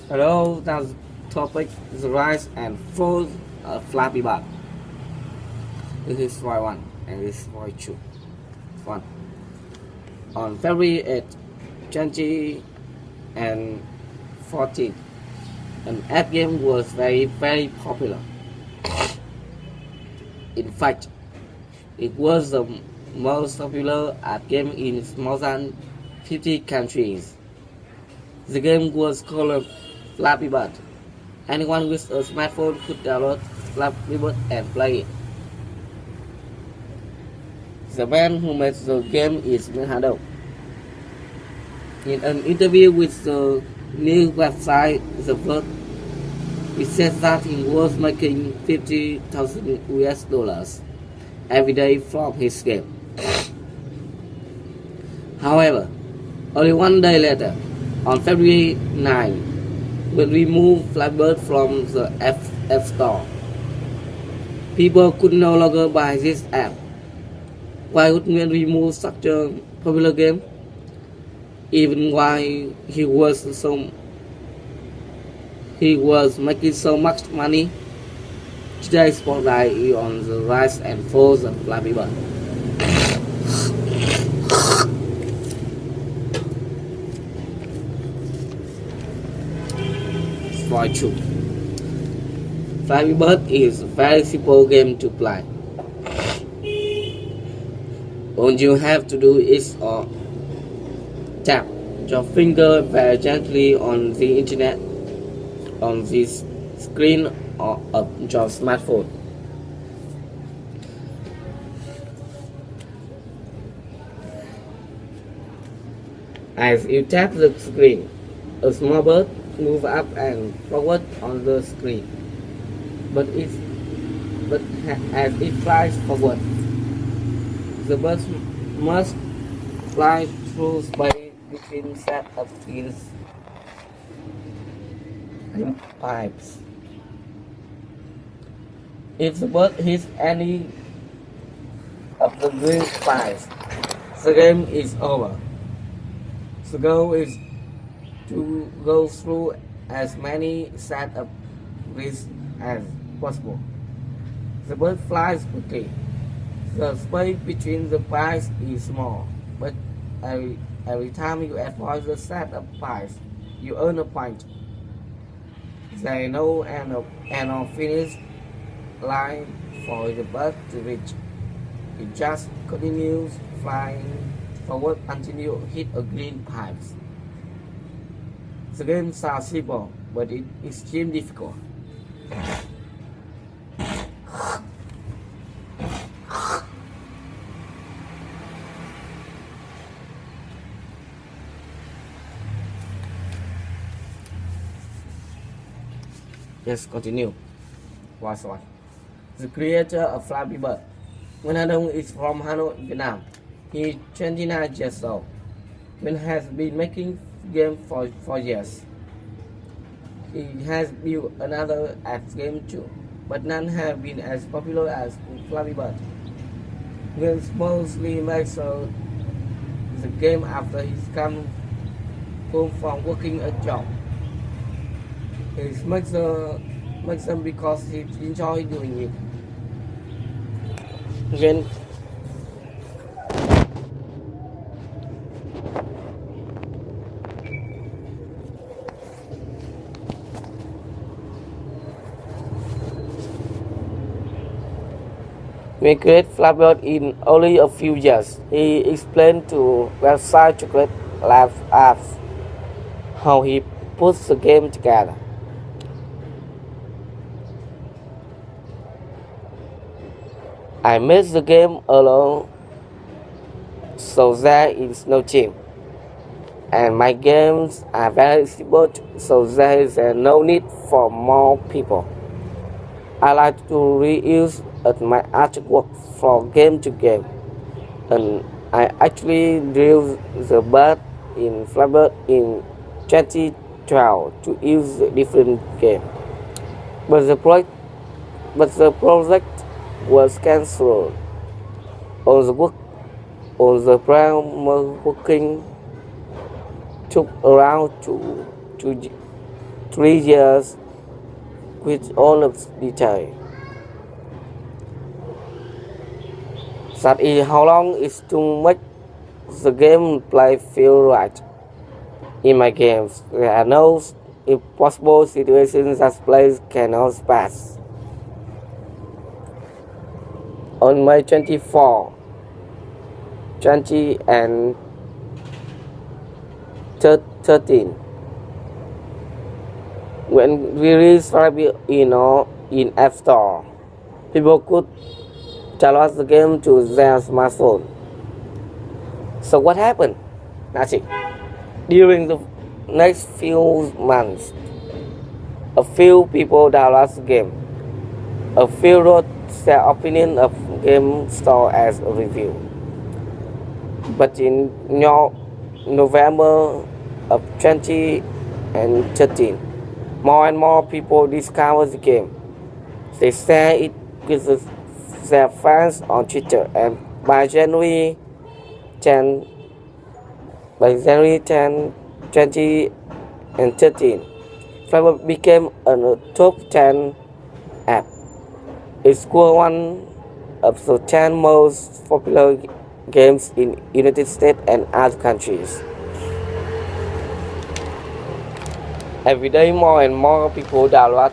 Hello, that's topic the rise and fall of Flappy Bird. This is why one and this is why two. One. On February 8th, 2014, an app game was very popular. In fact, it was the most popular app game in more than 50 countries. The game was called Flappy Bird. Anyone with a smartphone could download Flappy Bird and play it. The man who made the game is Hado. In an interview with the new website The Verge, he said that he was making 50,000 US dollars every day from his game. However, only one day later, on February 9, when we moved Flappy Bird from the App Store, people could no longer buy this app. Why would we remove such a popular game? Even while he was making so much money. Today's spotlight is on the rise and falls of Flappy Bird. Slide 2. Flappy Bird is a very simple game to play. All you have to do is tap your finger very gently on the internet on this screen of your smartphone. As you tap the screen, a small bird moves up and forward on the screen. But as it flies forward, the bird must fly through space between set of these pipes. If the bird hits any of the green pipes, the game is over. The goal is to go through as many sets of these as possible. The bird flies quickly. The space between the pies is small, but every time you avoid the set of pies, you earn a point. There is no end of finish line for the bird to reach. It just continues flying forward until you hit a green pipe. The game sounds simple, but it is extremely difficult. Let's continue. Last one. The creator of Flappy Bird. Nguyễn Hà Đông is from Hanoi, Vietnam. He is 29 years old. Nguyễn has been making games for years. He has built another app game too, but none have been as popular as Flappy Bird. Nguyễn mostly makes the game after he comes home from working a job. He makes them because he enjoys doing it. Again, we create Flappy Bird in only a few years. He explained to website Chocolate Lab Apps how he puts the game together. I made the game alone, so there is no team. And my games are very simple, so there is no need for more people. I like to reuse my artwork from game to game, and I actually drew the bird in Flappy Bird in 2012 to use a different game. But the project was cancelled. All the primary working took around 3 years with all of detail. That is how long is to make the game play feel right. In my games, there are no impossible situations that players cannot pass. On May 24, 2013, when we released Flappy in App Store, people could download the game to their smartphone. So what happened? Nothing. During the next few months, a few people downloaded the game. A few wrote their opinion of game store as a review. But in November of 2013, more and more people discovered the game. They share it with their fans on Twitter, and by January 10, 2013, Flappy became a top 10 app. It scored one of the 10 most popular games in United States and other countries. Every day, more and more people download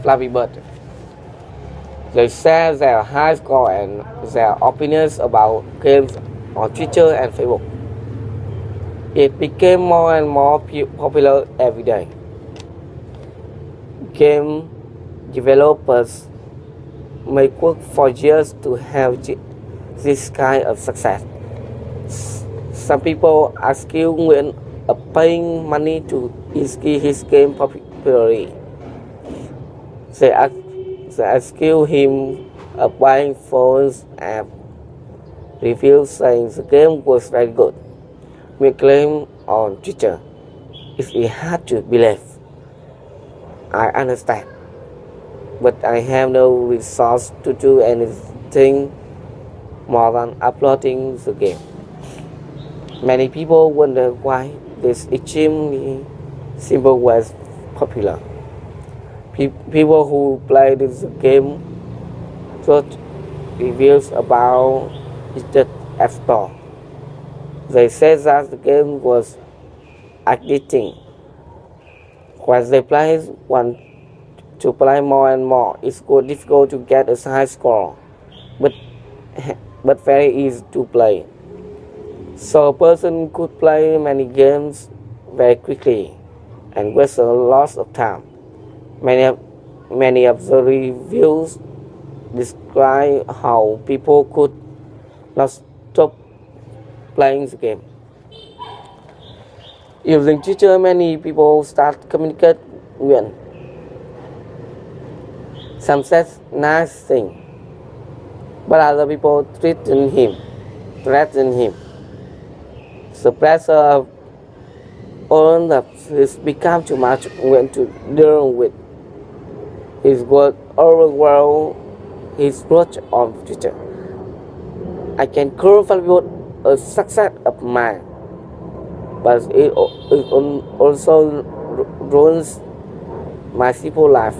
Flappy Bird. They share their high score and their opinions about games on Twitter and Facebook. It became more and more popular every day. Game developers may work for years to have this kind of success. Some people are skilled when paying money to increase his game popularity. They accuse him of buying phones and reviews saying the game was very good. We claim on Twitter. It's hard to believe. I understand, but I have no resource to do anything more than uploading the game. Many people wonder why this extremely simple was popular. People who played the game wrote reviews about it App Store. They said that the game was addicting. When they players want to play more and more, it's difficult to get a high score, but very easy to play. So a person could play many games very quickly and waste a lot of time. Many of the reviews describe how people could not stop playing the game. Using Twitter, many people start communicate with. Some said nice thing, but other people threaten him. The pressure of all of this become too much when to deal with. His word overwhelmed his growth on Twitter. I can call Flappy a success of mine, but it also ruins my simple life.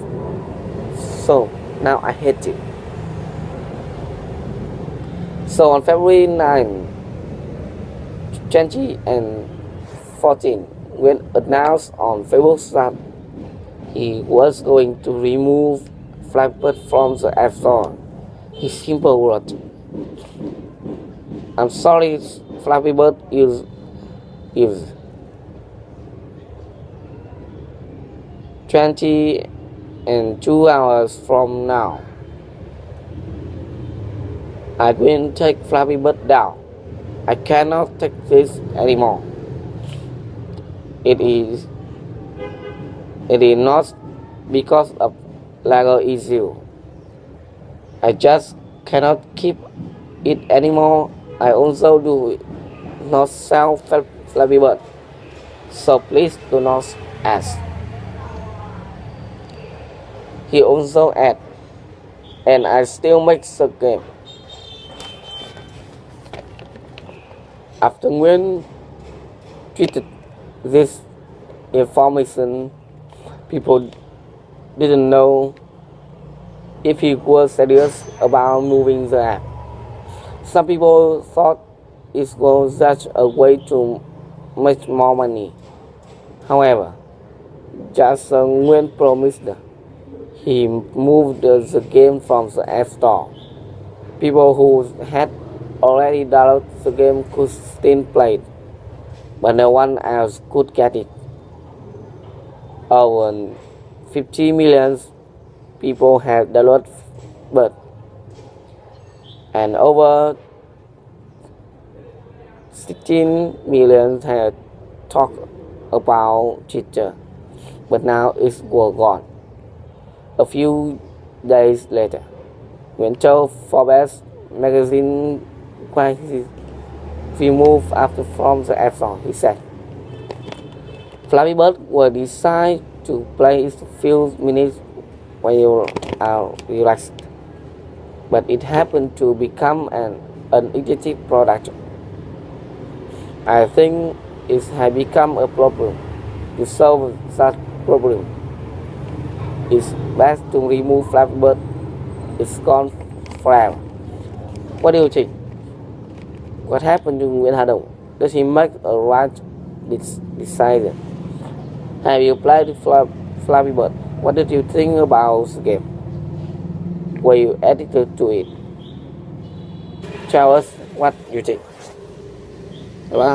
So now I hate it. So on February 9, 2014, when announced on Facebook that he was going to remove Flappy from the App Store, he simply wrote, "I'm sorry, Flappy Bird is 22 hours from now. I will take Flappy Bird down. I cannot take this anymore. It is not because of legal issue. I just cannot keep it anymore. I also do not sell Flappy Bird, so please do not ask." He also added, "And I still make the game." After Nguyen tweeted this information, People didn't know if he was serious about moving the app. Some people thought it was just a way to make more money. However, Jason Nguyen promised he moved the game from the App Store. People who had already downloaded the game could still play it, but no one else could get it. Over 50 million people had downloaded, but and over 16 million had talked about it, but now it's all gone. A few days later, when Joe Forbes magazine crisis removed after from the App Store, he said, Flappy Bird will decide to play it a few minutes when you are relaxed. But it happened to become an energetic product. I think it has become a problem. To solve that problem, it's best to remove Flappy Bird. It's gone forever. What do you think? What happened to Nguyễn Hà Đồng? Does he make a right decision? Have you played Flappy Bird? What did you think about the game? Were you addicted to it? Tell us what you think. Bye.